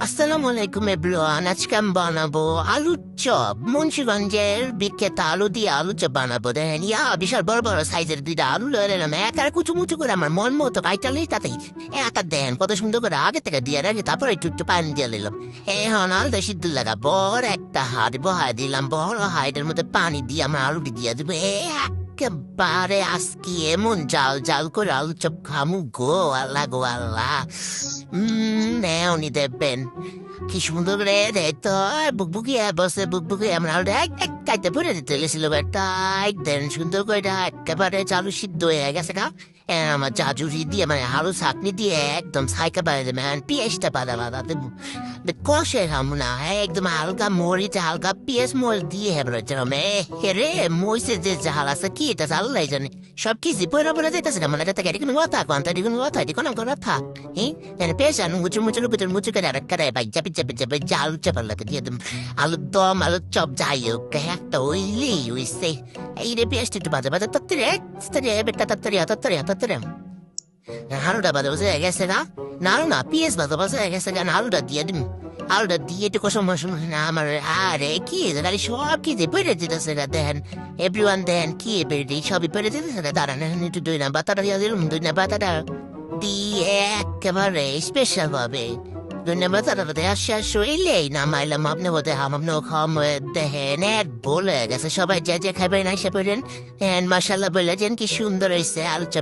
আসসালামু আলাইকুম এভরিওয়ান। আজকে আমি বানাবো আলুর চপ। মুন্সিগঞ্জের বিখ্যাত আলু দিয়ে আলু চপ বানাবো। দেখেন বিশাল বড় বড় সাইজের দুইটা আলু লয়ে নিলাম। একার কুচুমুচু করে আমার মন মতো কাইটালেই তাতেই একা দেন কত সুন্দর করে আগে থেকে দিয়ে রাখি, তারপর একটু একটু পানি দিয়ে নিলাম। এখন আলুটা সিদ্ধ লাগা বড় একটা হাড় বহাই দিলাম। বড় হাড়ের মধ্যে পানি দিয়ে আমার আলুটি দিয়ে দেবো। একেবারে আজকে এমন জাল জাল করে আলু চপ খামু গো আল্লাহ গো আল্লাহ। নেওনি দেখবেন কি সুন্দর রে দেখতো বুকবুকিয়ে বসে বুকবুকিয়ে আমরা কাইতে পরে দিতে গেছিল দেন সুন্দর করে একেবারে চালু সিদ্ধ হয়ে গেছে গা। আমার জাজুরি দিয়ে মানে আলু চাটনি দিয়ে একদম সাইকা বাড়ি দেবে পেঁয়াজটা বাদা বাদা দেবো কষে খামু না একদম হালকা মরিচ হালকা পেঁয়াজ মরিচ দিয়ে হেরে মরিচের যে ঝাল আছে কি এটা চাল নাই জানি সব কিছু পয়লা পয়লা যেতেছে না মানে এটা কোনো কথা কোনটা কোনো কথা এটি কোনো কথা পেঁয়াজ আনু মুচু মুচুর ভিতর মুচু করে আর করে ভাই চাপি চাপি চাপি জাল চাপার লাগে দিয়ে দেব আলুর দম আলুর চপ যাই হোক একটা ওইলি ওইসে এই রে পেঁয়াজটা একটু বাজে বাজে তাড়াতাড়ি বেটা তাড়াতাড়ি আলুটা বাজে বাজে গেছে গা না পেঁয়াজ বাজে বাজে গেছে গা আলুটা দিয়ে দিন আলুটা দিয়ে একটু কষম না আমার আরে কি গাড়ি সব কিছু বেড়ে দিতেছে না দেখেন এভরিওয়ান দেখেন কি বেড়ে সবই বেড়ে দিতেছে না দাঁড়ান একটু দুই না বাতাটা দিয়ে দিলাম দুই না বাতাটা দিয়ে একেবারে স্পেশাল ভাবে ধন্যবাদ শরীরেই নামাইলাম আপনি বোধ আপনিও খাম দেখেন বলে গেছে সবাই যা যা খাবেন আইসা পড়েন মাসাল্লাহ বলেছেন কি সুন্দর হয়েছে আলু চপ।